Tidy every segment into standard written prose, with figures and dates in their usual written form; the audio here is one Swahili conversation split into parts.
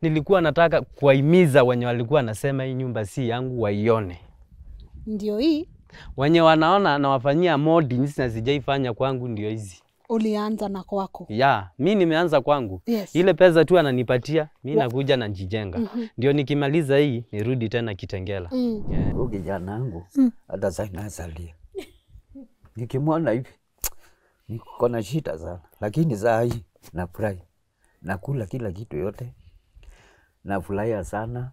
nilikuwa nataka kuwahimiza wenye walikuwa nasema hii nyumba si yangu waione. Ndio hii. Wenye wanaona na wafanyia moddings na sijaifanya kwangu ndio hizi. Ulianza na kwako? Ya, mimi nimeanza kwangu. Yes. Ile pesa tu ananipatia, mimi nakuja na njijenga. Ndio nikimaliza hii nirudi tena Kitengela. Huyu kijana wangu hata sasa inasalia. Nikimwona hivi niko na shida sana, lakini saa hii nafurahi. Nakula kila kitu yote. Nafurahia sana.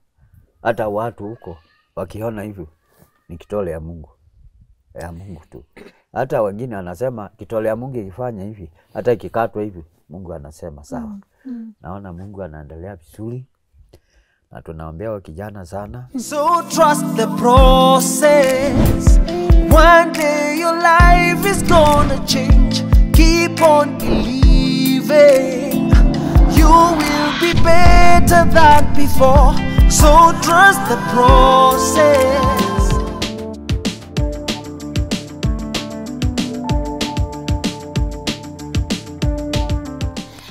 Hata watu huko wakiona hivyo ni kitole ya Mungu. Ya Mungu tu. Hata wengine wanasema kitole ya Mungu ikifanya hivi, hata ikikatwa hivi, Mungu anasema sawa. Naona Mungu anaendelea vizuri. Na tunaombea wa kijana sana. So trust the process. One day your life is gonna change. Keep on believing. You will be better than before. So trust the process.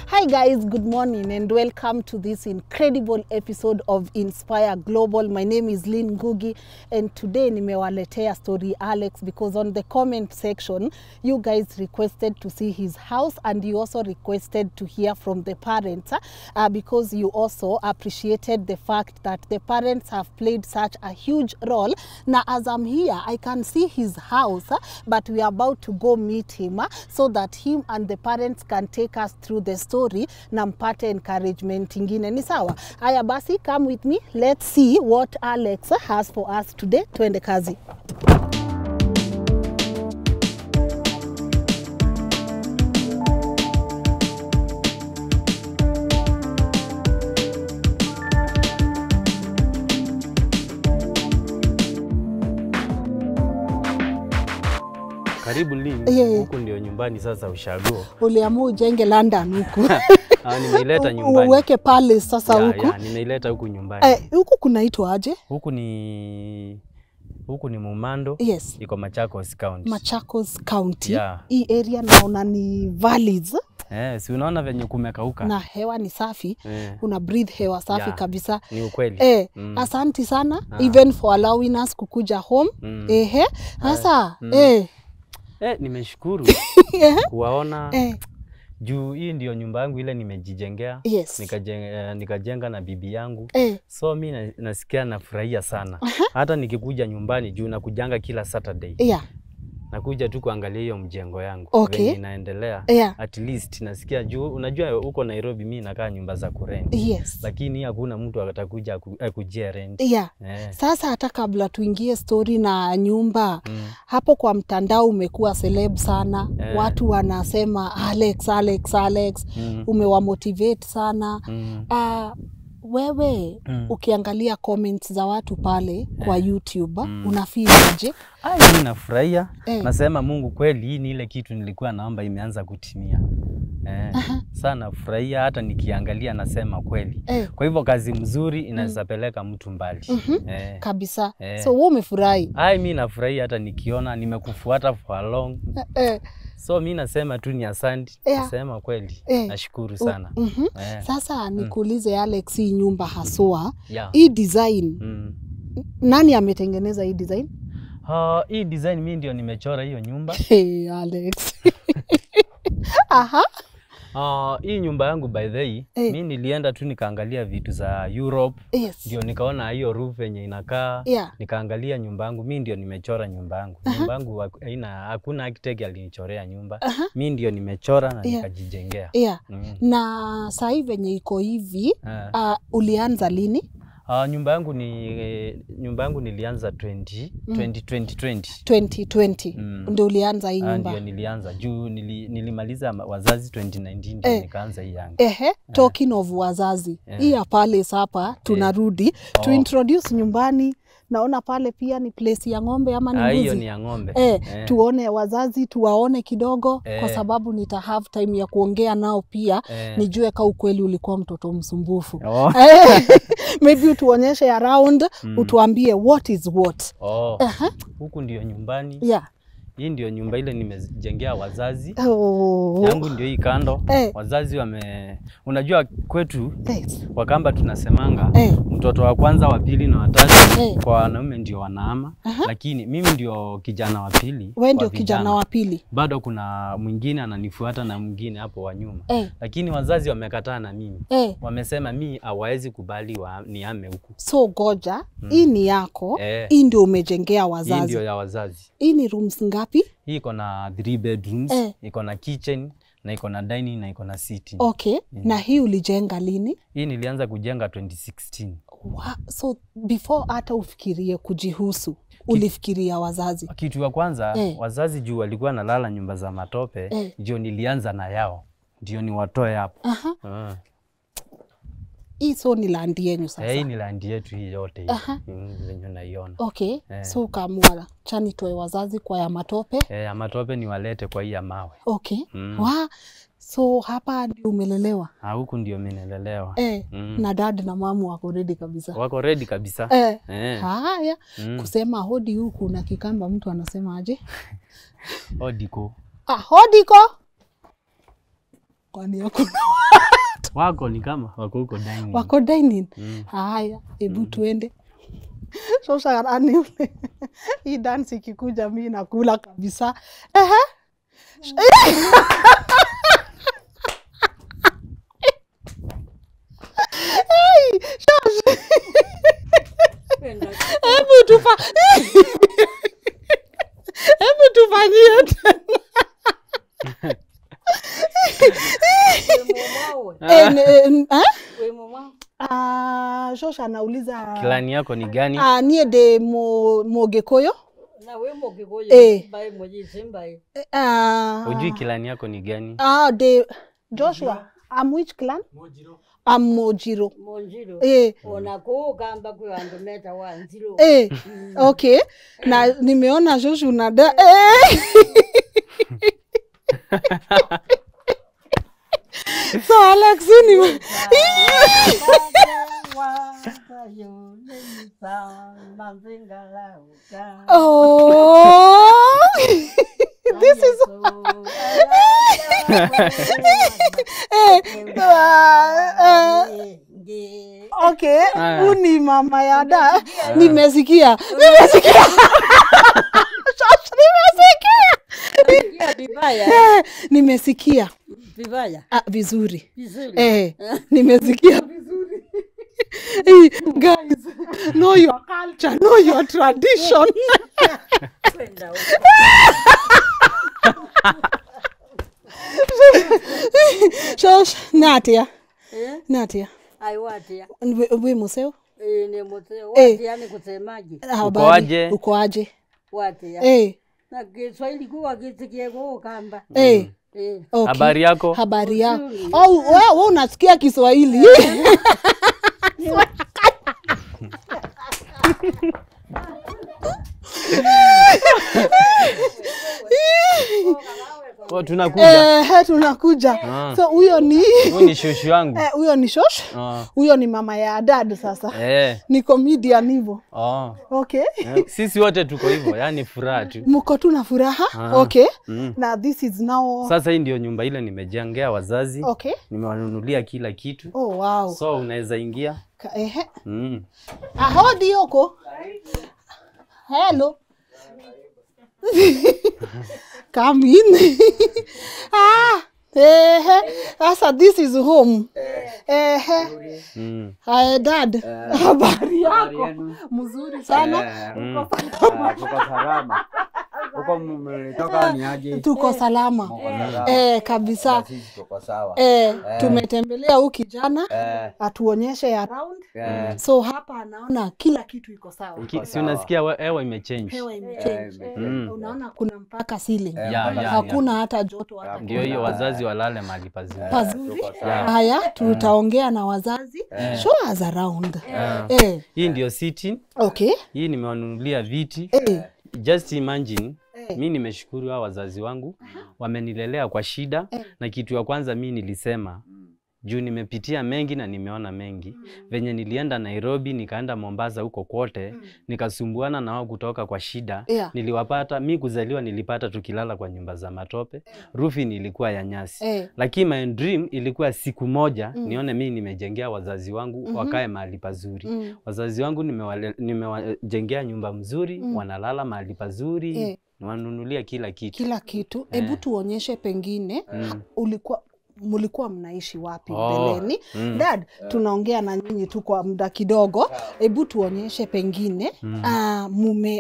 Hi guys, good morning and welcome to this incredible episode of Inspire Global. My name is Lynn Ngugi and today nimewaletea story Alex because on the comment section you guys requested to see his house and you also requested to hear from the parents because you also appreciated the fact that the parents have played such a huge role. Now as I'm here, I can see his house but we are about to go meet him so that him and the parents can take us through the story na mpate encouragement ingine. Ni sawa? Haya basi, come with me. Let's see what Alex has for us today. Twende kazi. Karibu Lynn, huku ndio nyumbani sasa ushago. Uliamua ujenge London huku. Nimeileta nyumbani. Uweke pale sasa huku. Nimeileta huku nyumbani. Huku kunaitwa aje? Huku ni Mumando. Yes. Iko Machakos County. Machakos County. Yeah. Hii area naona ni valleys. Si unaona venye kumekauka. Na hewa ni safi. Una breathe hewa safi kabisa. Ni ukweli. Asanti sana even for allowing us kukuja home. Sasa nimeshukuru kuwaona. Juu hii ndio nyumba yangu ile nimejijengea. Yes. Nikajenga na bibi yangu. So mimi nasikia nafurahia sana. Hata nikikuja nyumbani juu nakujanga kila Saturday. Nakuja tu kuangalia hiyo mjengo yangu. Okay. Venye inaendelea. At least nasikia juu unajua huko Nairobi mimi nakaa nyumba za kurent. Yes. Lakini hakuna mtu atakuja kujia rent. Sasa hata kabla tuingie story na nyumba, hapo kwa mtandao umekuwa celeb sana. Watu wanasema Alex, umewamotivate sana. Wewe ukiangalia comments za watu pale kwa YouTube, unafeel aje? Mimi nafurahia. Nasema Mungu kweli hii ni ile kitu nilikuwa naomba imeanza kutimia. Sana nafurahia hata nikiangalia nasema kweli. Kwa hivyo kazi mzuri inaweza peleka mtu mbali. Kabisa. So wewe umefurahi? Mimi nafurahia hata nikiona nimekufuata for a long. So mimi nasema tu ni asante. Nasema kweli. Nashukuru sana. Sasa nikuulize Alex, hii nyumba haswa, hii design, nani ametengeneza hii design? Hii design mimi ndio nimechora hiyo nyumba. Alex. Hii nyumba yangu by the way, mimi nilienda tu nikaangalia vitu za Europe. Ndio nikaona hiyo roof yenye inakaa. Nikaangalia nyumba yangu, mimi ndio nimechora nyumba yangu. Nyumba yangu hakuna architect alinichorea nyumba. Mimi ndio nimechora na nikajijengea. Na sasa hivi venye iko hivi, ulianza lini? Nyumba yangu nilianza 2020. Ndio ulianza hii nyumba? Ndio nilianza. Juu nilimaliza wazazi 2019 ndio nikaanza hii yangu. Talking of wazazi. Hii ya pale hapa tunarudi. To introduce nyumbani. Naona pale pia ni place ya ng'ombe ama ni mbuzi? Hiyo ni ya ng'ombe. Tuone wazazi, tuwaone kidogo kwa sababu nita have time ya kuongea nao pia. Nijue kama ukweli ulikuwa mtoto msumbufu. Maybe utuonyeshe around, utuambie what is what. Huku ndio nyumbani. Hii ndio nyumba ile nimejengea wazazi. Oh. Yangu ndio hii kando. Wazazi unajua kwetu Wakamba tunasemanga mtoto wa kwanza, wa pili na watatu kwa wanaume ndio wanaama. Lakini mimi ndio kijana wa pili. Wewe ndio kijana wa pili. Bado kuna mwingine ananifuata na mwingine hapo wa nyuma. Lakini wazazi wamekataa na mimi. Wamesema mimi hawawezi kubali niame huku. So goja, hii ni yako. Hii ndio umejengea wazazi. Hii ndio ya wazazi. Hii ni rooms ngapi? Hii iko na 3 bedrooms, iko na kitchen na iko na dining na iko na sitting. Okay. Na hii ulijenga lini? Hii nilianza kujenga 2016. So before hata ufikirie kujihusu, ulifikiria wazazi? Kitu ya kwanza, wazazi juu walikuwa nalala nyumba za matope, ndio nilianza na yao. Ndio niwatoe hapo. Hii so ni land yenu sasa? Hii ni land yetu hii yote hii. Zenye unaiona. Okay. So ukaamua chani toe wazazi kwa ya matope? Ya matope ni walete kwa hii ya mawe. Okay. So hapa ndio umelelewa? Huku ndio nimelelewa. Na dad na mamu wako ready kabisa? Wako ready kabisa. Haya. Kusema hodi huku na Kikamba mtu anasema aje? Hodiko. Hodiko? Kwani hakuna wako ni kama wako huko dining. Wako dining. Haya, hebu tuende. Sasa garani ule. Hii dance ikikuja mimi nakula kabisa. Hebu tufanyie tena. Shosha anauliza kilani yako ni gani? Nie de Mogekoyo. Na we Mogekoyo by Mojisimba. Ujui kilani yako ni gani? De Joshua. Which clan? Mojiro. Mojiro. Mojiro. Onako kamba kwa andometa wa nziro. Okay. Na nimeona Joshua unada. So Alex ni this is okay. Uni mama ya da. Nimesikia. Nimesikia. Vibaya. Vizuri. Vizuri. Nimesikia vizuri. Guys, know your culture, know your tradition. Shosh, Natia. Natia. Aiwatia. We museo? Ni museo. Watia ni kusemaje? Ukoaje? Ukoaje? Watia. Na Kiswahili kwa kisikie kwa Kamba. Okay. Habari yako? Habari yako. Wewe unasikia Kiswahili? Tunakuja. Tunakuja. So huyo ni shoshu yangu. Huyo ni shosh. Huyo ni mama ya dad sasa. Ni comedian hivyo. Okay. Sisi wote tuko hivyo, yani furaha tu. Mko tu na furaha? Okay. Na this is now. Sasa hii ndio nyumba ile nimejengea wazazi. Okay. Nimewanunulia kila kitu. Oh wow. So unaweza ingia. Hodi yoko. Hello. Come in. Asa this is home. Hi dad. Habari yako? Mzuri sana. Tuko salama. Uko mmetoka ni aje? Tuko salama. Kabisa. Sisi tuko sawa. Tumetembelea huyu kijana atuonyeshe around. So hapa anaona kila kitu iko sawa. Si unasikia hewa imechange. Hewa imechange. Unaona kuna mpaka ceiling. Hakuna hata joto hata. Ndio hiyo wazazi walale mahali pazuri. Haya tutaongea na wazazi. Show us around. Hii ndio sitting. Okay. Hii nimewanunulia viti. Just imagine mimi nimeshukuru hao wazazi wangu wamenilelea kwa shida na kitu ya kwanza mimi nilisema Juu nimepitia mengi na nimeona mengi. Venye nilienda Nairobi, nikaenda Mombasa huko kote, nikasumbuana na wao kutoka kwa shida. Niliwapata, mimi kuzaliwa nilipata tukilala kwa nyumba za matope. Roofing ilikuwa ya nyasi. Lakini my dream ilikuwa siku moja nione mimi nimejengea wazazi wangu wakae mahali pazuri. Wazazi wangu nimewajengea nyumba mzuri, wanalala mahali pazuri, wanunulia kila kitu. Kila kitu. Hebu tuonyeshe pengine mulikuwa mnaishi wapi mbeleni? Dad, tunaongea na nyinyi tu kwa muda kidogo. Hebu tuonyeshe pengine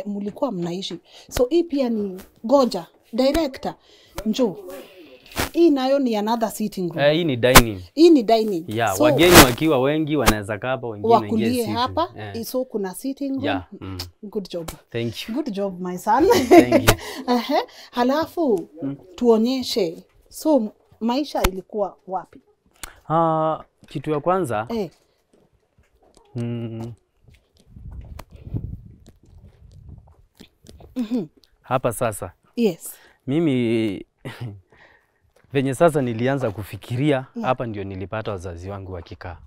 mulikuwa mnaishi. So hii pia ni goja director. Njoo. Hii nayo ni another sitting room. Hii ni dining. Hii ni dining. Yeah, so, wageni wakiwa wengi wanaweza kaa hapa, wengine wakulie hapa. So kuna sitting room. Yeah. Good job. Thank you. Good job my son. Thank you. Halafu tuonyeshe. So maisha ilikuwa wapi? Kitu ya kwanza hapa sasa. Yes. Mimi venye sasa nilianza kufikiria hapa ndio nilipata wazazi wangu wakikaa.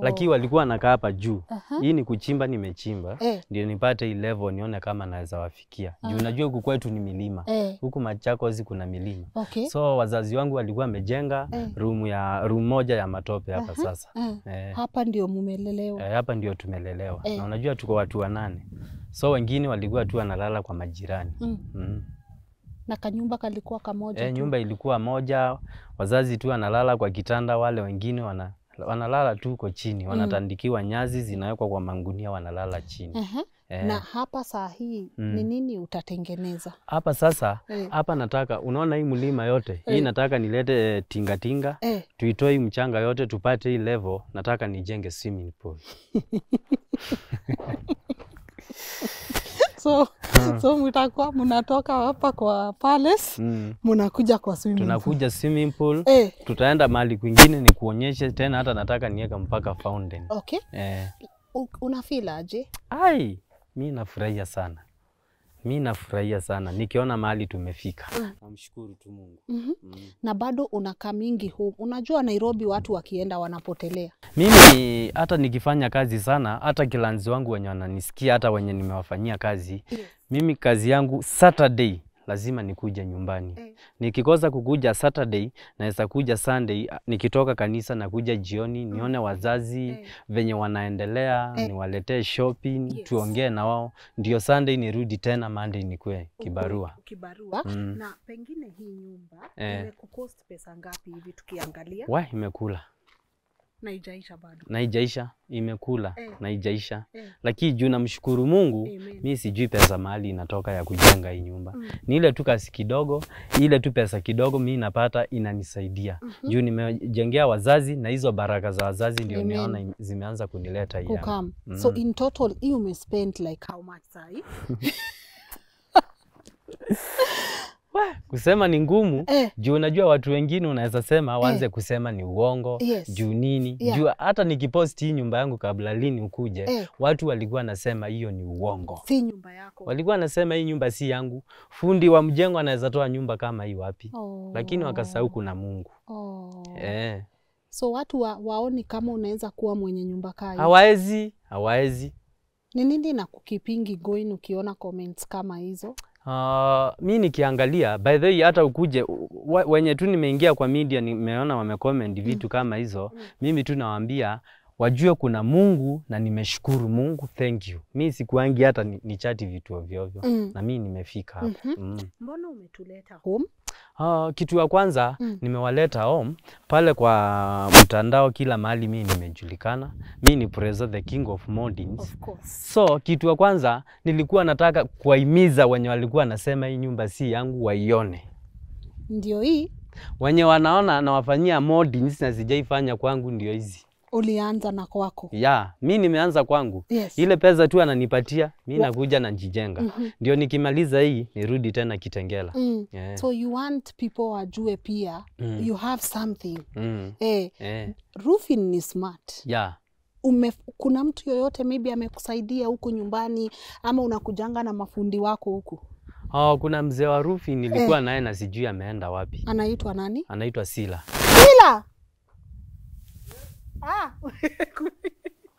Lakini walikuwa nakaa hapa juu. Hii ni kuchimba nimechimba. Ndio nipate hii level nione kama naweza wafikia. Juu unajua huku kwetu ni milima. Huku Machakos kuna milima. So wazazi wangu walikuwa wamejenga room moja ya matope hapa sasa. Hapa ndio mumelelewa. Hapa ndio tumelelewa. Na unajua tuko watu 8. So wengine walikuwa tu wanalala kwa majirani. Na kanyumba kalikuwa kamoja. Nyumba ilikuwa moja, wazazi tu wanalala kwa kitanda, wale wengine wanalala tu uko chini, wanatandikiwa nyazi zinawekwa kwa mangunia, wanalala chini. Na hapa saa hii ni nini utatengeneza? Hapa sasa, hapa nataka, unaona hii mlima yote, hii nataka nilete tinga, tuitoe hii mchanga yote, tupate hii level, nataka nijenge swimming pool. So mtakuwa mnatoka hapa kwa palace, mnakuja kwa swimming pool. Tunakuja swimming pool, tutaenda mahali kwingine ni kuonyeshe tena, hata nataka niweka mpaka fountain. Okay. Unafeel aje? Mimi nafurahia sana. Mimi nafurahia sana nikiona mahali tumefika. Namshukuru tu Mungu. Na bado unakaa mingi home. Unajua Nairobi watu wakienda wanapotelea. Mimi hata nikifanya kazi sana, hata kilanzi wangu wenye wananisikia, hata wenye nimewafanyia kazi, mimi kazi yangu Saturday lazima nikuje nyumbani. Nikikosa kukuja Saturday, naweza kuja Sunday, nikitoka kanisa na kuja jioni, nione wazazi venye wanaendelea, niwaletee shopping, tuongee na wao. Ndio Sunday nirudi tena Monday nikue kibarua. Na pengine hii nyumba imekukost pesa ngapi hivi tukiangalia? Imekula. Na haijaisha bado. Na haijaisha, imekula, na haijaisha. Lakini juu namshukuru Mungu, mimi sijui pesa mahali inatoka ya kujenga hii nyumba. Ni ile tu kasi kidogo, ile tu pesa kidogo mimi napata inanisaidia. Juu nimejengea wazazi na hizo baraka za wazazi ndio niona zimeanza kunileta hii. So in total you umespend like how much sai? Kusema ni ngumu, juu unajua watu wengine unaweza sema waanze kusema ni uongo, juu nini, juu hata nikipost hii nyumba yangu kabla lini ukuje, watu walikuwa nasema hiyo ni uongo. Si nyumba yako. Walikuwa nasema hii nyumba si yangu, fundi wa mjengo anaweza toa nyumba kama hii wapi, lakini wakasahau kuna Mungu. So watu waoni kama unaweza kuwa mwenye nyumba kaa hiyo? Hawaezi. Ni nini na kukipingi going ukiona comments kama hizo? Mimi nikiangalia, by the way, hata ukuje wenye tu nimeingia kwa media nimeona wamecomment vitu kama hizo, mimi tu nawaambia wajue kuna Mungu na nimeshukuru Mungu, thank you. Mimi sikuangi hata ni chati vitu ovyo na mimi nimefika hapa. Mbona umetuleta home? Kitu ya kwanza nimewaleta home pale kwa mtandao, kila mahali mimi nimejulikana. Mimi ni Prezo the King of Moddings. Of course. So kitu ya kwanza nilikuwa nataka kuwahimiza wenye walikuwa nasema hii nyumba si yangu waione. Ndio hii. Wenye wanaona na wafanyia moddings na sijaifanya kwangu ndio hizi. Ulianza na kwako? Mimi nimeanza kwangu. Ile pesa tu ananipatia, mimi nakuja na njijenga. Ndio nikimaliza hii nirudi tena Kitengela. So you want people wajue pia you have something. Roofing ni smart. Kuna mtu yoyote maybe amekusaidia huku nyumbani ama unakujanga na mafundi wako huku? Kuna mzee wa roofing nilikuwa naye na sijui ameenda wapi. Anaitwa nani? Anaitwa Sila. Sila?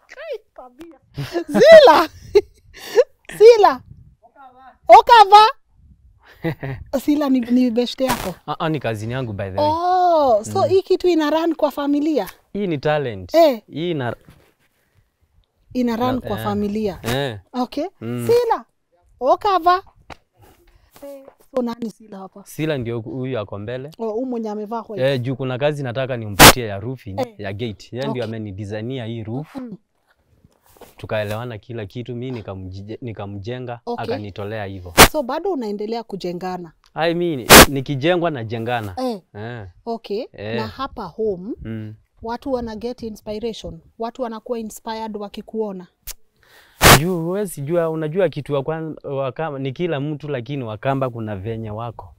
Kai tabia. Sila. Okava. Sila ni beshte yako? Ni kazini yangu by the way. Oh, so hii kitu ina run kwa familia? Hii ni talent. Hii ina run kwa familia. Okay. Sila. Okava. So nani Sila hapa? Sila ndio huyu ako mbele. Huyu mwenye amevaa kwa juu kuna kazi nataka nimpatie ya roofing ya gate. Yeye ndio amenidesignia hii roof. Tukaelewana kila kitu, mimi nikamjenga akanitolea hivyo. So bado unaendelea kujengana? I mean nikijengwa na jengana. Okay. Na hapa home watu wana get inspiration. Watu wanakuwa inspired wakikuona. Wewe sijua, unajua kitu Wakamba ni kila mtu, lakini Wakamba kuna venye wako.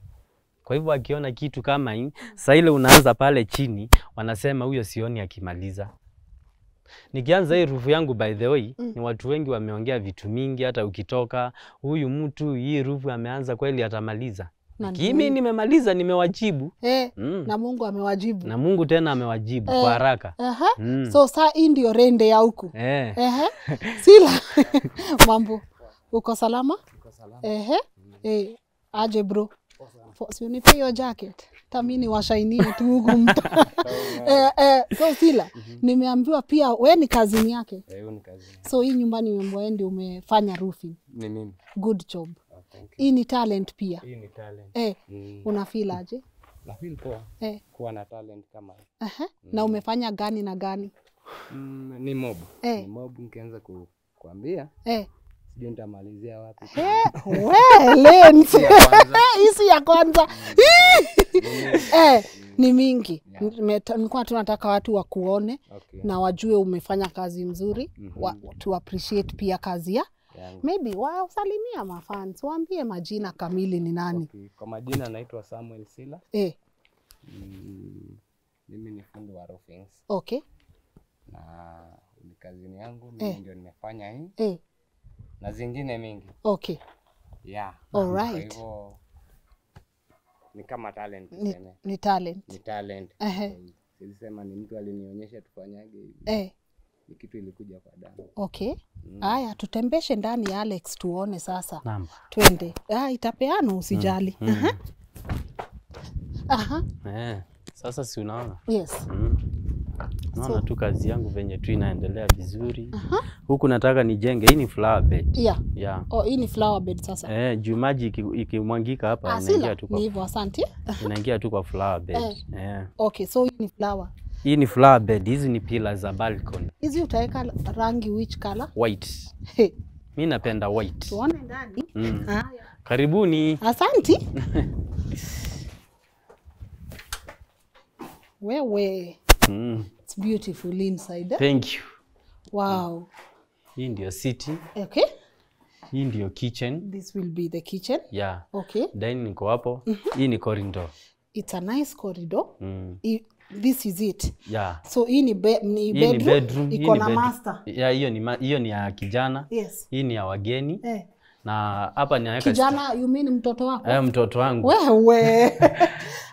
Kwa hivyo akiona kitu kama hii, sasa ile unaanza pale chini, wanasema huyo sioni akimaliza. Nikianza hii roof yangu by the way, ni watu wengi wameongea vitu mingi, hata ukitoka huyu mtu hii roof ameanza kweli atamaliza. Kimi nimemaliza, nimewajibu. Na Mungu amewajibu. Na Mungu tena amewajibu kwa haraka. So saa hii ndio rende ya huku. Sila. Mambo. Uko salama? Uko salama. Aje bro. Si unipe your jacket. Tamini washainie tu huku mtu. So Sila, nimeambiwa pia we ni kazini yake. Ni kazini. So hii nyumbani umemwendi umefanya roofing. Ni mimi. Good job. Hii ni talent pia. Hii ni talent. Una feel aje? Na feel poa. Kuwa na talent kama hii. Na umefanya gani na gani? Ni mob. Ni mob nikianza kuambia. Sijui nitamalizia wapi. Lens. Hisi ya kwanza. Ni mingi. Nilikuwa tunataka watu wakuone na wajue umefanya kazi mzuri. To appreciate pia kazi ya. Maybe salimia mafans, waambie majina kamili ni nani. Kwa majina naitwa Samuel Sila. Mimi ni fundi wa roofing. Na ni kazini yangu, mimi ndio nimefanya hii. Na zingine mingi. Alright. Kwa hivyo ni kama talent niseme. Ni talent. Ni talent. Silisema ni mtu alinionyesha tufanyage hivi. Ni kitu ilikuja kwa damu. Haya, tutembeshe ndani Alex tuone sasa. Twende. Itapeana usijali. Sasa si unaona? Yes. Naona tu kazi yangu venye tu inaendelea vizuri. Huku nataka nijenge, hii ni flower bed. Hii ni flower bed sasa. Juu maji ikimwangika hapa inaingia tu kwa. Ni hivyo, asante. Inaingia tu kwa flower bed. So hii ni flower. Hii ni flower bed, hizi ni pillars za balcony. Hizi utaweka rangi which color? White. Mimi napenda white. Tuone ndani. Haya. Karibuni. Asante. Wewe. It's beautiful inside. Thank you. Wow. Hii ndio sitting. Hii ndio kitchen. This will be the kitchen. Dining niko hapo. Hii ni corridor. It's a nice corridor. This is it. So hii ni bedroom. Iko na master. Hiyo ni ya kijana. Hii ni ya wageni. Na hapa naweka kijana, you mean mtoto wako? Mtoto wangu. Wewe.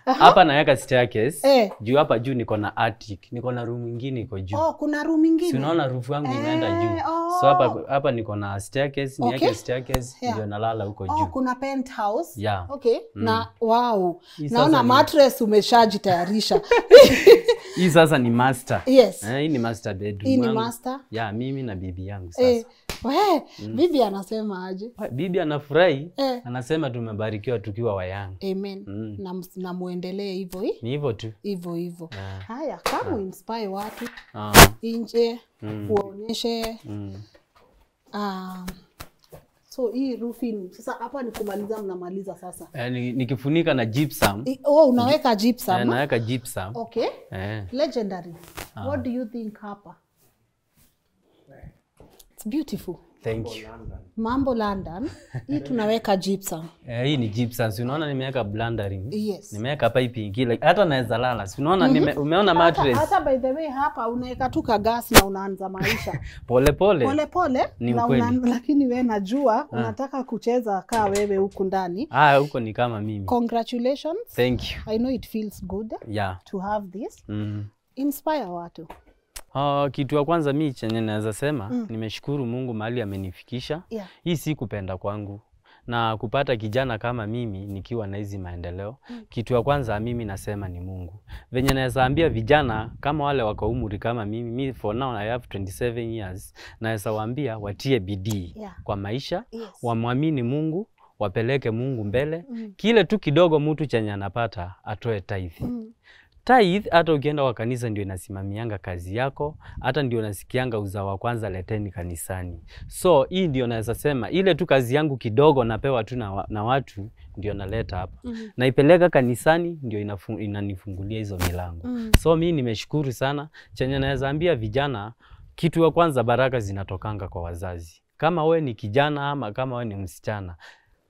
Hapa naweka staircase. Juu hapa juu niko na attic. Niko na room nyingine iko juu. Kuna room nyingine. Si unaona roof yangu imeenda juu. So hapa niko na staircase, niweke staircase ndio nalala huko juu. Kuna penthouse. Na naona mattress umeshajitayarisha. Hii sasa ni master. Hii ni master bedroom. Hii ni master. Mimi na bibi yangu sasa. Bibi anasema aje? Bibi anafurahi. Anasema tumebarikiwa tukiwa wayanga. Amen. Na muendelee hivyo hii. Ni hivyo tu. Hivyo. Haya, kama inspire watu nje, uonyeshe. So hii roofing sasa hapa ni kumaliza, mnamaliza sasa. Nikifunika na gypsum. Unaweka gypsum? Naweka gypsum. Legendary. What do you think hapa? It's beautiful. Thank you. Mambo London. Hii tunaweka gypsum. Hii ni gypsum. Si unaona nimeweka blundering. Nimeweka pipe kile. Hata naweza lala. Si unaona umeona mattress. Hata by the way hapa unaweka tu gas na unaanza maisha. Pole lakini wewe najua unataka kucheza kaa wewe huku ndani. Huko ni kama mimi. Congratulations. Thank you. I know it feels good to have this. Inspire watu. Kitu ya kwanza mimi chenye naweza sema, nimeshukuru Mungu mahali amenifikisha. Hii si kupenda kwangu. Na kupata kijana kama mimi nikiwa na hizi maendeleo, kitu ya kwanza mimi nasema ni Mungu. Venye naweza ambia vijana kama wale wako umri kama mimi for now I have 27 years, naweza waambia watie bidii kwa maisha, wamwamini Mungu, wapeleke Mungu mbele. Kile tu kidogo mtu chenye anapata atoe tithe. Tithe hata ukienda kwa kanisa ndio inasimamianga kazi yako, hata ndio nasikianga uzao wa kwanza leteni kanisani. So hii ndio naweza sema ile tu kazi yangu kidogo napewa tu na watu ndio naleta hapa. Naipeleka kanisani ndio inanifungulia hizo milango. So mimi nimeshukuru sana. Chenye naweza ambia vijana, kitu ya kwanza baraka zinatokanga kwa wazazi. Kama we ni kijana ama kama we ni msichana,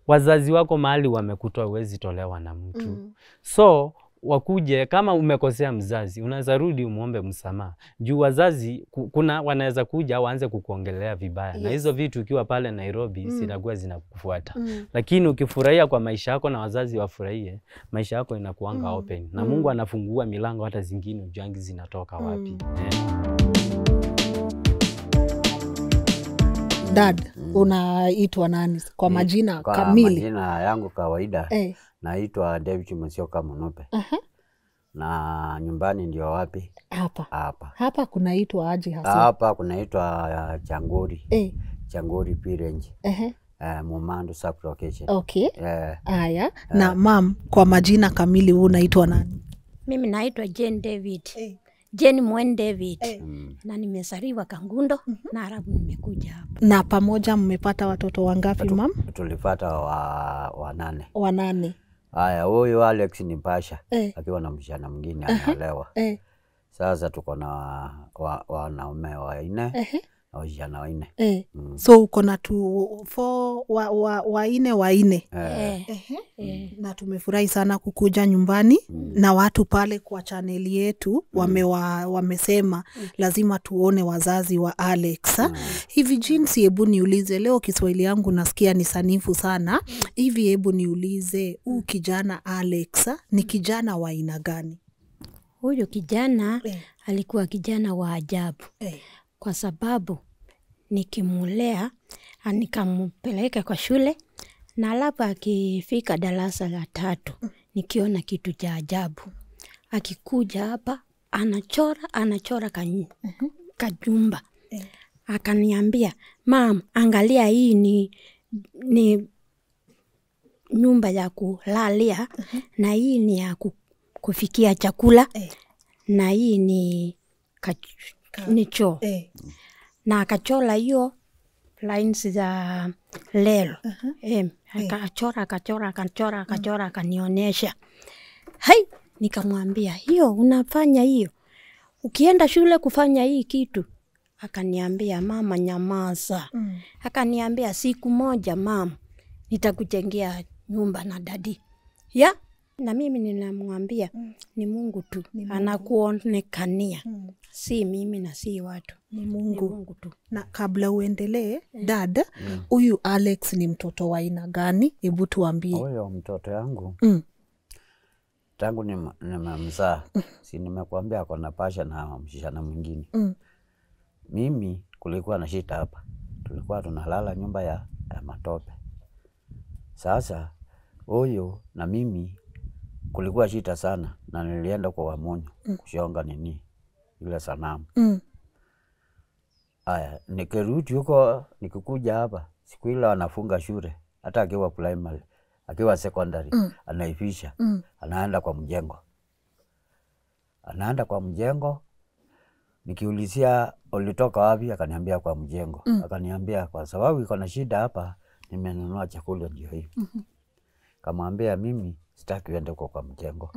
wazazi wako mahali wamekutoa huwezi tolewa na mtu. So wakuje kama umekosea mzazi, unaweza rudi umuombe msamaha. Juu wazazi kuna wanaweza kuja waanze kukuongelea vibaya. Na hizo vitu ukiwa pale Nairobi zinakuwa zinakufuata. Lakini ukifurahia kwa maisha yako na wazazi wafurahie, maisha yako inakuanga open. Na Mungu anafungua milango hata zingine ujangi zinatoka wapi. Dad, unaitwa nani kwa majina kamili? Kwa majina yangu kawaida. Naitwa David Musyoka Munope. Na nyumbani ndio wapi? Hapa. Hapa kunaitwa aje hasa? Hapa kunaitwa Changori. Changori Pirenji. Mumandu sub-location. Okay. Aya. Na mam, kwa majina kamili unaitwa nani? Mimi naitwa Jane David. Jane Mwen David. Na nimezaliwa Kangundo na Arabu nimekuja hapa. Na pamoja mmepata watoto wangapi mam? Tulipata wanane. Wanane. Haya, huyu Alex ni Pasha akiwa na msichana mwingine anaelewa. Sasa tuko na wanaume wanne na vijana wanne. So uko na wanne. Na tumefurahi sana kukuja nyumbani na watu pale kwa chaneli yetu wamesema lazima tuone wazazi wa Alex. Hivi jinsi, hebu niulize, leo Kiswahili yangu nasikia ni sanifu sana. Hivi hebu niulize, huu kijana Alex ni kijana wa aina gani? Huyo kijana alikuwa kijana wa ajabu. Kwa sababu nikimulea nikampeleka kwa shule na alafu akifika darasa la 3 nikiona kitu cha ajabu. Akikuja hapa anachora kajumba. Akaniambia, "Mam, angalia hii ni nyumba ya kulalia na hii ni ya kufikia chakula na hii ni choo." Na akachora hiyo lines za lelo. Akachora akanionyesha. Hai, nikamwambia, "Hiyo unafanya hiyo? Ukienda shule kufanya hii kitu?" Akaniambia, "Mama, nyamaza." Akaniambia, "Siku moja mama, nitakujengea nyumba na dadi." Na mimi ninamwambia ni Mungu tu anakuonekania. Si mimi na si watu. Ni Mungu tu. Na kabla uendelee, dad, huyu Alex ni mtoto wa aina gani? Hebu tuambie. Huyo mtoto yangu tangu nimemzaa, si nimekuambia ako na Pasha na msichana mwingine. Mimi kulikuwa na shida hapa. Tulikuwa tunalala nyumba ya matope. Sasa huyo na mimi kulikuwa shida sana na nilienda kwa Wamonyo kushonga ile sanamu. Haya, nikirudi huko nikikuja hapa, siku ile anafunga shule, hata akiwa primary, akiwa secondary, anaifisha, anaenda kwa mjengo. Nikiulizia ulitoka wapi, akaniambia kwa mjengo. Akaniambia kwa sababu iko na shida hapa, nimenunua chakula ndio hii. Kamwambia mimi sitaki uende kwa mjengo.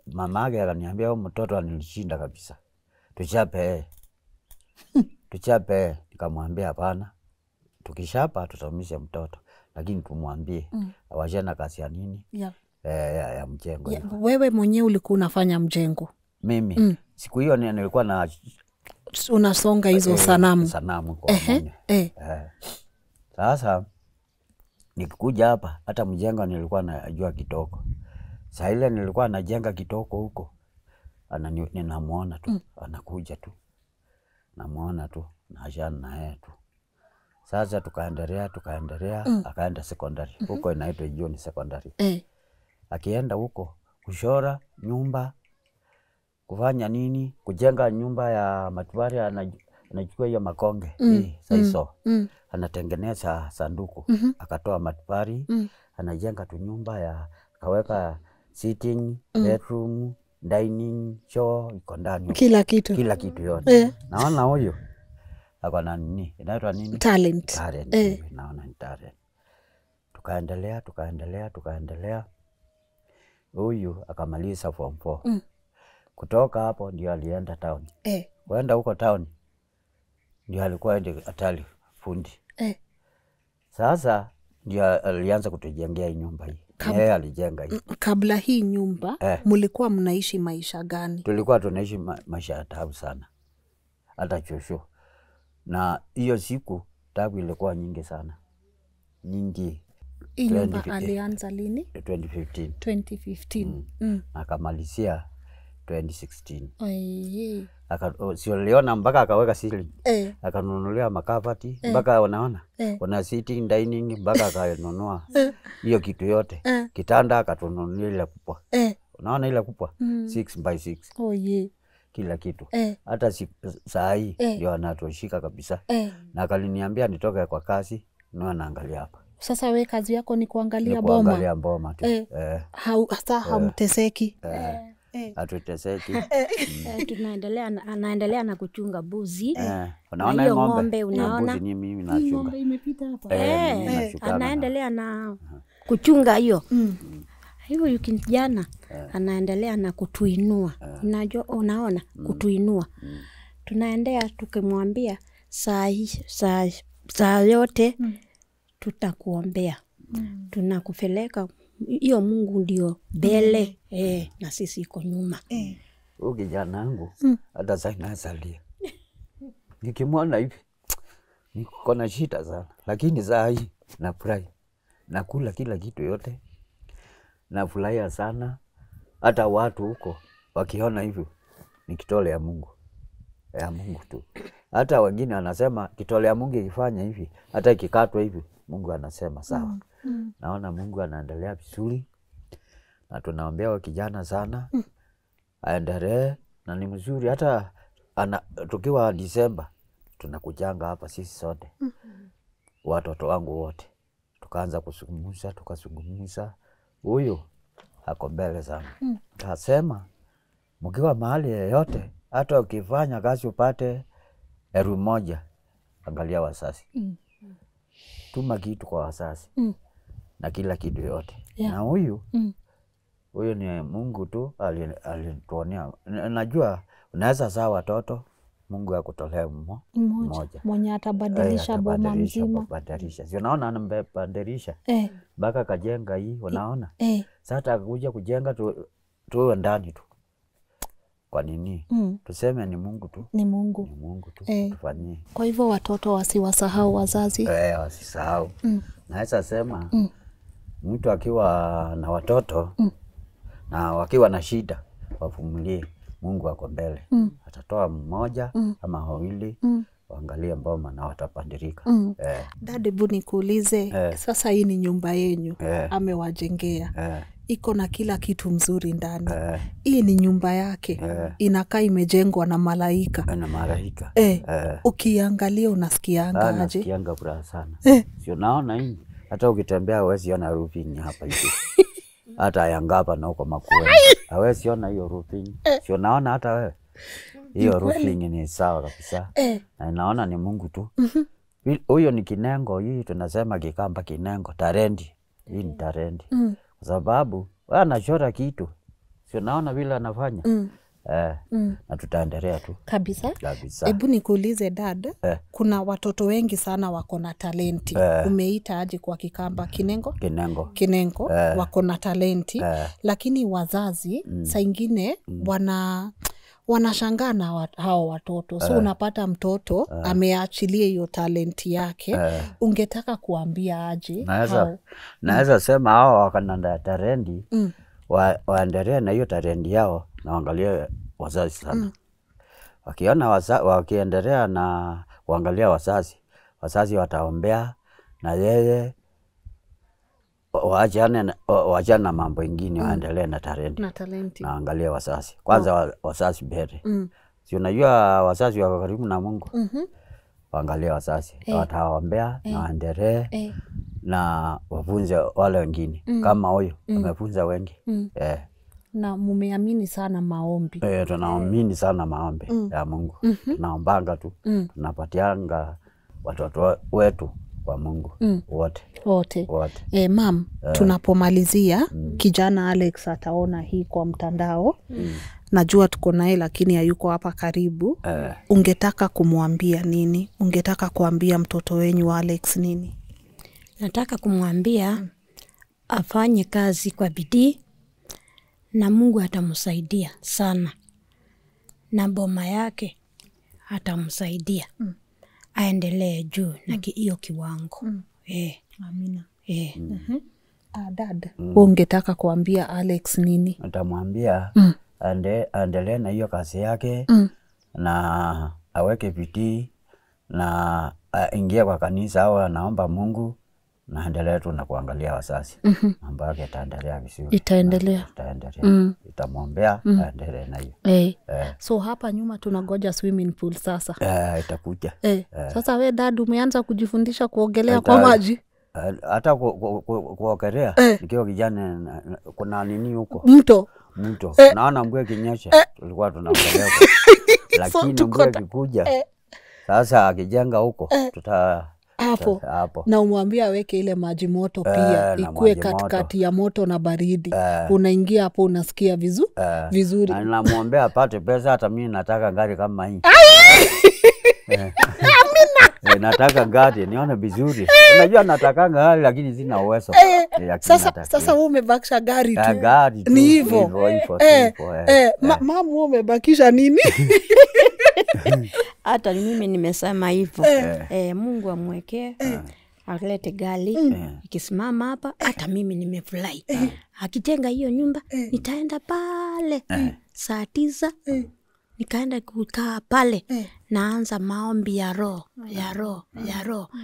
Mamake akaniambia huyu mtoto anilishinda kabisa. Tuchape. Nikamwambia hapana. Tukishapa tutamisha mtoto, lakini tumwambie awachana kazi ya nini? Ya mjengo. Wewe mwenyewe ulikuwa unafanya mjengo? Mimi siku hiyo nilikuwa na unasonga hizo sanamu kwa mwenye. Sasa nikikuja hapa, hata mjengo nilikuwa najua kitoko. Saa ile nilikuwa najenga kitoko huko. ninamuona tu anakuja tu, namuona tu naachana na yeye tu. Sasa tukaendelea akaenda secondary huko inaitwa Joni Secondary. Akienda huko kushora nyumba, kufanya nini, kujenga nyumba ya matubari, anachukua hiyo makonge saiso anatengeneza sanduku, akatoa matubari, anajenga tu nyumba ya, kaweka sitting, bedroom, dining, choo iko ndani, kila kitu yote. Naona huyo ako na nini inaitwa nini, talent. Naona ni talent. Tukaendelea huyu akamaliza form 4. Kutoka hapo ndio alienda town. Kwenda huko town ndio alikuwa ende atali fundi. Sasa ndio alianza kutujengea nyumba hii. Yeye alijenga hii. Kabla hii nyumba mlikuwa mnaishi maisha gani? Tulikuwa tunaishi maisha ya taabu sana, hata chosho. Na hiyo siku taabu ilikuwa nyingi sana, nyingi. Hii nyumba alianza lini? 2015. 2015. Akamalizia 2016. Sioliona mpaka akaweka ceiling. Akanunulia makabati mpaka unaona. Kuna sitting, dining mpaka akanunua hiyo kitu yote. Kitanda akatununulia ile kubwa. Unaona ile kubwa 6x6. Kila kitu. Hata saa hii ndio anatoshika kabisa. Na akaliniambia nitoke kwa kazi na naangalia hapa. Sasa we kazi yako ni kuangalia boma? Kuangalia boma tu. Hasa hamteseki? Hatuteseki. Anaendelea na kuchunga buzi. Unaona hiyo ng'ombe, unaona mbuzi ni mimi nachunga. Ng'ombe imepita hapa. Anaendelea na kuchunga hiyo. Hiyo kijana anaendelea na kutuinua. Unajua, unaona kutuinua. Tunaendea tukimwambia saa yote tutakuombea. Tunakupeleka, hiyo Mungu ndio mbele na sisi iko nyuma. Huyu kijana wangu hata sasa nasalia. Nikimwona hivi niko na shida sana, lakini saa hii nafurahi. Nakula kila kitu yote. Nafurahia sana. Hata watu huko wakiona hivi ni kitole ya Mungu. Ya Mungu tu. Hata wengine wanasema kitole ya Mungu ikifanya hivi, hata ikikatwa hivi, Mungu anasema sawa. Naona Mungu anaendelea vizuri. Na tunaombea wa kijana sana. Aendelee na ni mzuri. Hata tukiwa Disemba tunakujanga hapa sisi sote. Watoto wangu wote. Tukaanza tukazungumza. Huyu ako mbele sana. Kasema mkiwa mahali yeyote, hata ukifanya kazi upate 1,000, angalia wasasi. Tuma kitu kwa wasasi. Na kila kitu yote. Na huyu ni Mungu tu alituonea. Najua unaweza zaa watoto, Mungu akutolea mmoja mwenye atabadilisha boma mzima. Sio naona anambadilisha. Baka kajenga hii, unaona? Sasa akakuja kujenga tu ndani tu. Kwa nini? Tuseme ni Mungu tu. Ni Mungu tu tufanyie. Kwa hivyo watoto wasiwasahau wazazi. Wasisahau. Naweza sema mtu akiwa na watoto na wakiwa na shida, wavumilie. Mungu ako mbele. Atatoa mmoja ama wawili, waangalie mboma na watapandirika. Dada, hebu nikuulize, sasa hii ni nyumba yenyu amewajengea. Iko na kila kitu mzuri ndani. Hii ni nyumba yake. Inakaa imejengwa na malaika. Na malaika. Ukiangalia unasikianga aje? Nasikianga furaha sana. Sio naona hii. Hata ukitembea huwezi ona roofing hapa hivi. Hata Yangapa na huko Makueni. Hawezi ona hiyo roofing. Sio naona hata wewe. Hiyo roofing ni sawa kabisa. Na naona ni Mungu tu. Huyo ni kinengo, hii tunasema Kikamba kinengo, tarendi. Hii ni tarendi. Kwa sababu wewe anachora kitu. Sio naona vile anafanya. Na tutaendelea tu. Kabisa. Hebu nikuulize dad, kuna watoto wengi sana wako na talenti. Umeita aje kwa Kikamba? Kinengo. Wako na talenti. Lakini wazazi saa ingine wanashangaa na hao watoto. So unapata mtoto ameachilia hiyo talenti yake. Ungetaka kuambia aje? Naweza sema hao wakana talenti waendelee na hiyo talenti yao na waangalie wazazi sana. Wakiona wakiendelea na kuangalia wazazi wataombea na yeye waachane na mambo ingine, waendelee na talenti. Na angalia wazazi. Kwanza wazazi mbele. Si unajua wazazi wako karibu na Mungu. Waangalia wazazi. Wataombea na waendelee na wafunze wale wengine. Kama huyo amefunza wengi. Na mumeamini sana maombi. Tunaamini sana maombi ya Mungu. Tunaombanga tu. Tunapatianga watoto wetu kwa Mungu wote. Mam, tunapomalizia kijana Alex ataona hii kwa mtandao. Najua tuko naye lakini hayuko hapa karibu. Ungetaka kumwambia nini? Ungetaka kuambia mtoto wenyu Alex nini? Nataka kumwambia afanye kazi kwa bidii na Mungu atamsaidia sana. Na boma yake atamsaidia. Aendelee juu na hiyo kiwango. Amina. Dad, ungetaka kuambia Alex nini? Nitamwambia aendelee na hiyo kazi yake na aweke bidii na ingia kwa kanisa au anaomba Mungu na endelee tu na kuangalia wazazi. Mambo yake itaendelea vizuri. Itaendelea. Itamwombea aendelee na hiyo. So hapa nyuma tunangoja swimming pool sasa. Itakuja. Sasa we dad umeanza kujifundisha kuogelea kwa maji? Hata kuogelea nikiwa kijana kuna nini huko? Mto. Naona mvua ikinyesha tulikuwa tunaogelea. Lakini mvua ikikuja sasa akijenga huko hapo. Na umwambia aweke ile maji moto pia ikue katikati ya moto na baridi. Unaingia hapo unasikia vizuri. Na namwombea apate pesa, hata mimi nataka gari kama hii. Nataka gari nione vizuri. Unajua nataka gari lakini sina uwezo. Sasa wewe umebakisha gari tu. Gari tu. Ni hivyo. Mama wewe umebakisha nini? Hata mimi nimesema hivyo. Mungu amwekee alete gari ikisimama hapa, hata mimi nimefurahi. Akijenga hiyo nyumba nitaenda pale saa 9 nikaenda kukaa pale naanza maombi ya roho.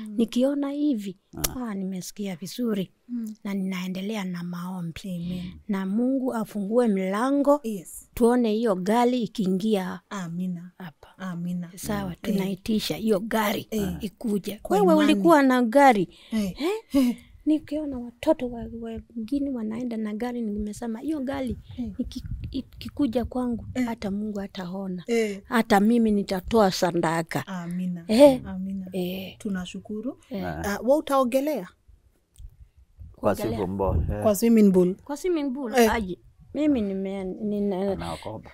Nikiona hivi nimesikia vizuri na ninaendelea na maombi. Na Mungu afungue milango. Tuone hiyo gari ikiingia. Amina. Hapa. Amina. Sawa, tunaitisha hiyo gari ikuje. Wewe ulikuwa na gari. Nikiona watoto wengine wanaenda na gari, nimesema hiyo gari ikikuja kwangu hata Mungu ataona. Hata mimi nitatoa sadaka. Amina. Amina. Tunashukuru. Wewe utaogelea? Kwa swimming pool. Kwa swimming pool. Kwa swimming pool. Aje. Mimi naokopa.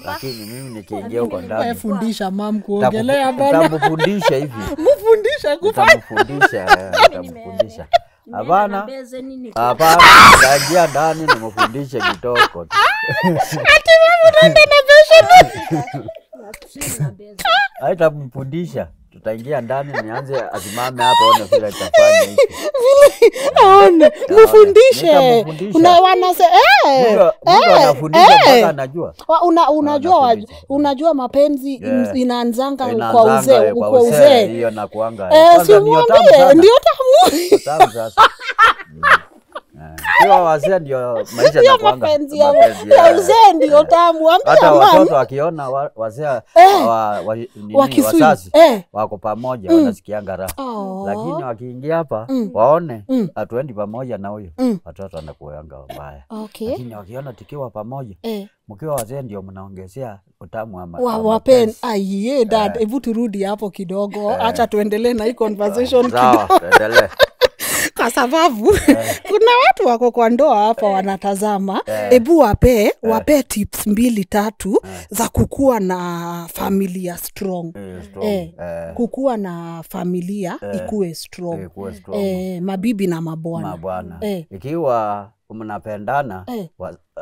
Lakini mimi nikiingia huko ndani. Wewe fundisha mam kuogelea bana. Nitamfundisha hivi. Mfundisha kufanya. Nitamfundisha. Hapana. Kaingia ndani nimfundishe kitoko. Ati wewe unaenda na besha. Haitamfundisha. Tutaingia ndani nianze asimame hapo aone vile itafanya hivi. Aone, mfundishe. Wanasema anafundisha mpaka anajua. Unajua mapenzi inaanzanga kwa uzee. Hiyo na kuanga. Ndio tamu sasa. Hiyo wazee ndio maisha na kuanga. Mapenzi ya uzee ndio tamu. Hata watoto wakiona wazee wazazi wako pamoja wanasikianga raha. Lakini wakiingia hapa waone hatuendi pamoja na huyo, watoto wanakuanga mbaya. Lakini wakiona tukiwa pamoja, mkiwa wazee ndio mnaongezea utamu wa wapen. Aiye dad, hebu turudi hapo kidogo. Acha tuendelee na hii conversation kidogo. Sawa, endelee. Kwa sababu kuna watu wako kwa ndoa hapa wanatazama. Hebu wape tips 2-3 za kukua na familia strong. Kukua na familia ikue strong. Mabibi na mabwana. Ikiwa mnapendana,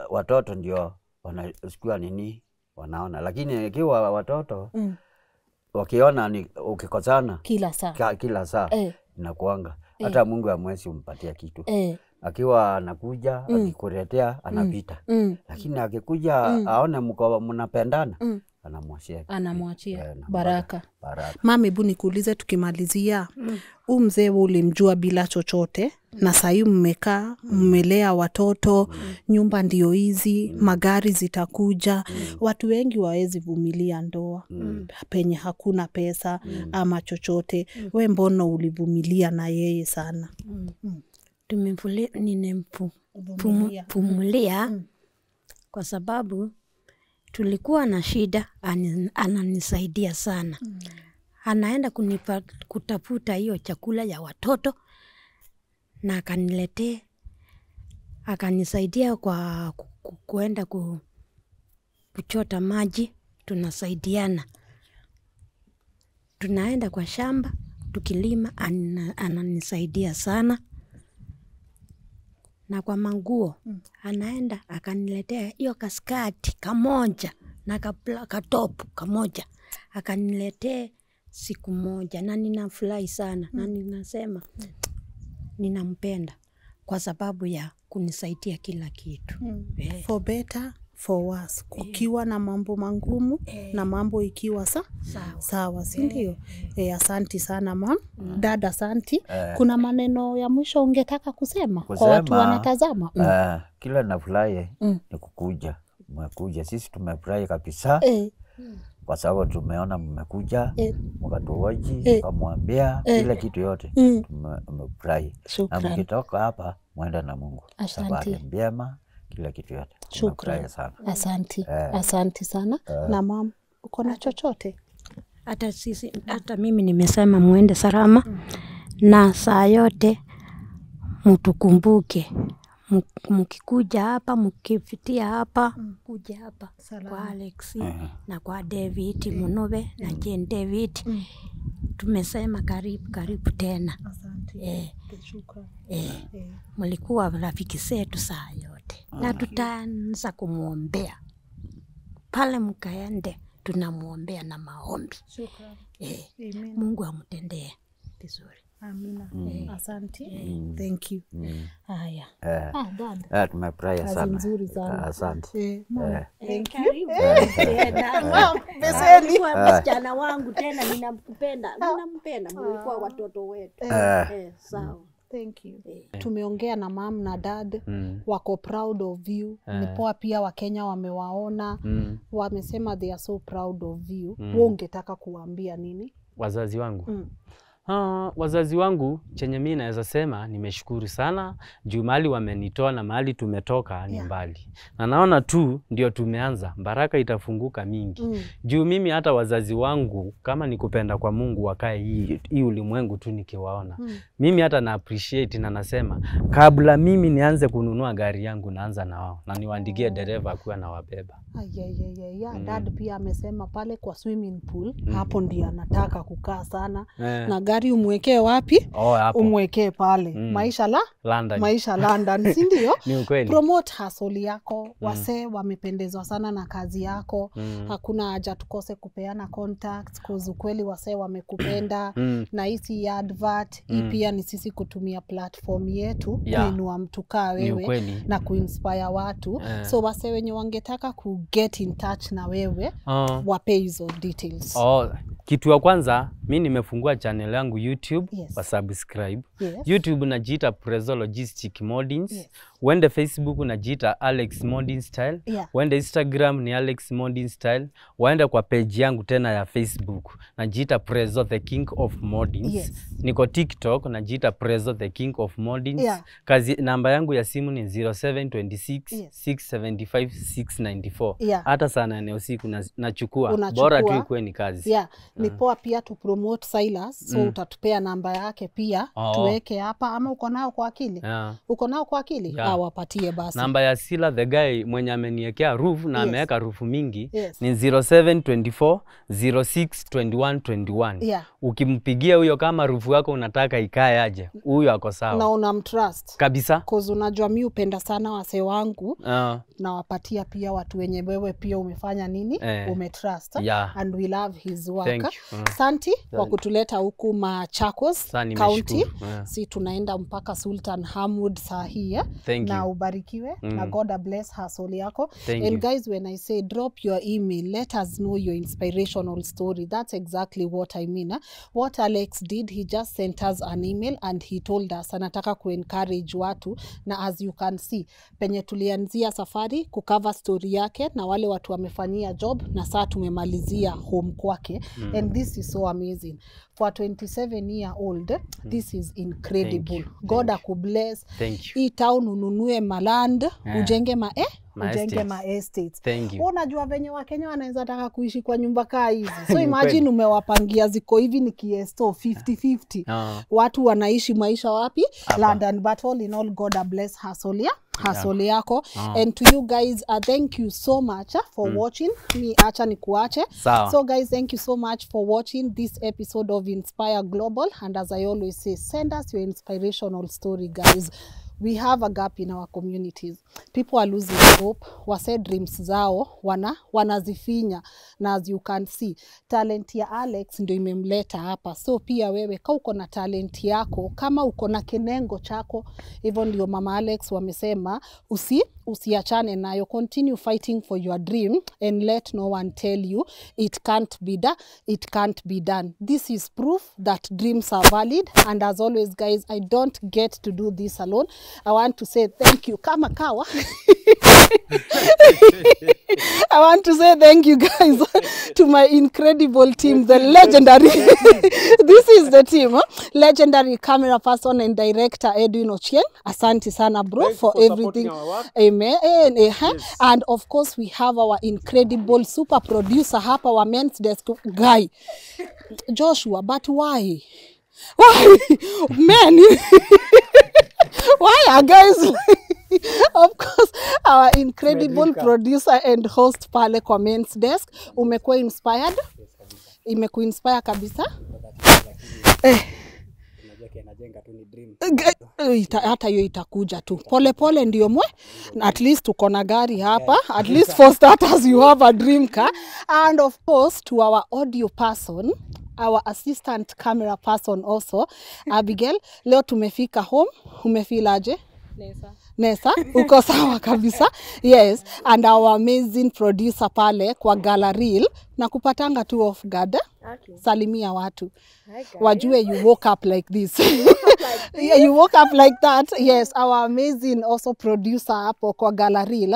watoto ndio wanasikia nini wanaona. Lakini ikiwa watoto wakiona ni ukikosana kila saa inakuanga. Hata Mungu hamwezi umpatia kitu. akiwa anakuja akikuletea anapita. Lakini akikuja aone mko mnapendana anamwachia baraka. Mama, hebu nikuulize tukimalizia, mzee ulimjua bila chochote na sasa mmekaa mmelea watoto, nyumba ndio hizi, magari zitakuja, watu wengi wawezi vumilia ndoa penye hakuna pesa ama chochote. We mbona ulivumilia na yeye sana? Pumulia kwa sababu tulikuwa na shida, ananisaidia sana. Anaenda kutafuta hiyo chakula ya watoto na akaniletea, akanisaidia kwa kuenda kuchota maji, tunasaidiana. Tunaenda kwa shamba tukilima, ananisaidia sana. Na kwa manguo anaenda akaniletea hiyo kaskati kamoja na katopu kamoja, akaniletea siku moja, na ninafurahi sana na ninasema ninampenda kwa sababu ya kunisaidia kila kitu. For better for worse, kukiwa na mambo mangumu na mambo ikiwa sawa, si ndio? Asanti sana mam. Dada, asanti. Kuna maneno ya mwisho ungetaka kusema kwa watu wanatazama? Kila nafurahi ni kukuja. Mmekuja, sisi tumefurahi kabisa. Kwa sababu tumeona mmekuja, mkatuoji, mkamwambia kila kitu yote. Tumefurahi. Na mkitoka hapa mwenda na Mungu. Asante. Njema kila kitu yote. Shukrani sana. Asanti. Asanti sana. Na mama, uko na chochote? Hata mimi nimesema muende salama. Na saa yote mtukumbuke. Mkikuja hapa, mkifitia hapa, kuja hapa kwa Alex na kwa David Munobe na Jane David. Tumesema karibu tena. Asante. Shukrani. Mlikuwa rafiki zetu saa yote. Na tutaanza kumuombea. Pale mkaende tunamuombea na maombi. Shukrani. Mungu amtendee vizuri. Amina. Asante. Thank you. Haya. Dad. Tumefurahi sana. Kazi nzuri sana. Asante. Thank you. Beseni. Msichana wangu tena ninampenda. Mlikuwa watoto wetu. Sawa. Thank you. Tumeongea na mam na dad, wako proud of you. Ni poa pia Wakenya wamewaona, wamesema they are so proud of you. Wewe ungetaka kuambia nini wazazi wangu? Wazazi wangu chenye mimi naweza sema nimeshukuru sana juu mahali wamenitoa na mahali tumetoka ni mbali. Na naona tu ndio tumeanza, baraka itafunguka mingi. Juu mimi hata wazazi wangu kama nikupenda kwa Mungu wakae hii ulimwengu tu nikiwaona. Mimi hata na appreciate na nasema kabla mimi nianze kununua gari yangu naanza na wao na niwaandikie dereva akuwa na wabeba. Dad pia amesema pale kwa swimming pool hapo ndio anataka kukaa sana. Na gari umwekee wapi? Umwekee pale. Maisha London, si ndio? Ni ukweli. Promote hustle yako. Wase wamependezwa sana na kazi yako. Hakuna haja tukose kupeana contacts cause ukweli wase wamekupenda. Na hisi advert pia ni sisi kutumia platform yetu kuinua mtu kaa wewe na kuinspire watu. So wase wenye wangetaka ku get in touch na wewe wape hizo details. Kitu ya kwanza mimi nimefungua channel yangu YouTube, wa subscribe. YouTube najiita Prezo Logistic Modins. Wende Facebook najiita Alex Modin Style. Wende Instagram ni Alex Modin Style. Waende kwa page yangu tena ya Facebook najiita Prezo the King of Modins. Niko TikTok najiita Prezo the King of Modins. Kazi namba yangu ya simu ni 0726 675 694. Hata sana eneo usiku nachukua. Bora tu ikuwe ni kazi. Ni poa pia tu promote Silas. So utatupea namba yake pia tuweke hapa, ama uko nao kwa akili? Uko nao kwa akili? Wapatie basi. Namba ya Sila the guy mwenye ameniwekea roof na ameweka roof mingi ni 0724 062121. Ukimpigia huyo kama roof yako unataka ikae aje, huyo ako sawa. Na unamtrust kabisa. Cause unajua mimi upenda sana wase wangu. Na wapatia pia watu wenye wewe pia umefanya nini? Umetrust. And we love his work. Thank you. Santi, kwa kutuleta huku Machakos County. Si tunaenda mpaka Sultan Hamud saa hii. Na ubarikiwe na God bless hustle yako. And guys, when I say drop your email, let us know your inspirational story. That's exactly what I mean. What Alex did, he just sent us an email and he told us anataka encourage watu, na as you can see penye tulianzia safari kucover story yake na wale watu wamefanyia job, na saa tumemalizia home kwake. And this is so amazing for a 27-year-old. This is incredible. God akubless. Hii town ununue maland, ujenge ujenge ma estates. Unajua venye Wakenya wanaweza taka kuishi kwa nyumba kaa hizi. So imagine umewapangia ziko hivi ni kiesto 50-50. Watu wanaishi maisha wapi? London. But all in all, God bless hustle yako. And to you guys, thank you so much for watching. Mi acha ni kuache. So guys, thank you so much for watching this episode of Inspire Global. And as I always say, send us your inspirational story, guys. We have a gap in our communities. People are losing hope. Wase dreams zao wanazifinya, na as you can see, talent ya Alex ndio imemleta hapa. So pia wewe kama uko na talent yako, kama uko na kenengo chako, hivyo ndio mama Alex wamesema usiachane nayo. Continue fighting for your dream and let no one tell you it can't be done. This is proof that dreams are valid. And as always, guys, I don't get to do this alone. I want to say thank you kama kawa. I want to say thank you guys to my incredible team, the legendary this is the team, legendary camera person and director Edwin Ochieng. Asante sana bro. Thanks for everything. Amen. Yes. And of course we have our incredible super producer hapa wa Men's Desk guy Joshua. But why man? Why are guys of course our incredible producer and host pale kwa Men's Desk. Umekuwa inspired? Imekuinspire kabisa? Hata hiyo itakuja tu pole ndio at least uko na gari hapa. At least for starters you have a dream car. And of course to our audio person, our assistant camera person also, Abigail. Leo tumefika home, umefeel aje? Nesa, uko sawa kabisa. Yes, and our amazing producer pale kwa Gallery na kupatanga tu off guard. Okay. Salimia watu. Wajue you woke up like this. You woke up like that. Yes, our amazing also producer hapo kwa Gallery,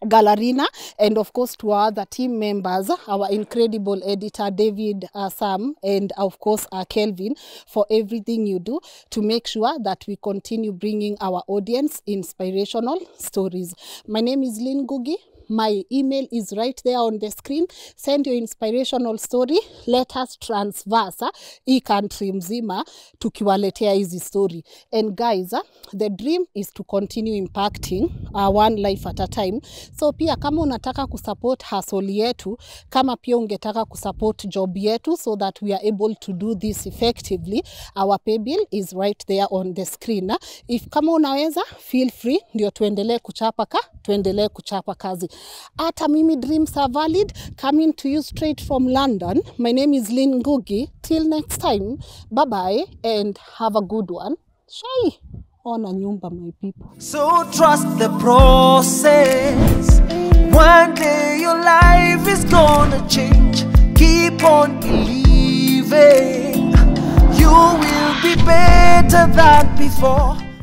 Gallerina, and of course to our other team members, our incredible editor David, Sam, and of course Kelvin, for everything you do to make sure that we continue bringing our audience inspirational stories. My name is Lynn Ngugi. My email is right there on the screen. Send your inspirational story. Let us transverse hii country mzima tukiwaletea hizi story. And guys, the dream is to continue impacting one life at a time. So pia kama unataka kusupport hustle yetu, kama pia ungetaka kusupport job yetu so that we are able to do this effectively, our pay bill is right there on the screen. If kama unaweza, feel free, ndio tuendelee kuchapa kazi. Ata mimi dreams are valid, coming to you straight from London. My name is Lynn Ngugi. Till next time, bye bye and have a good one. Shai ona nyumba, my people. So trust the process. One day your life is gonna change. Keep on believing. You will be better than before.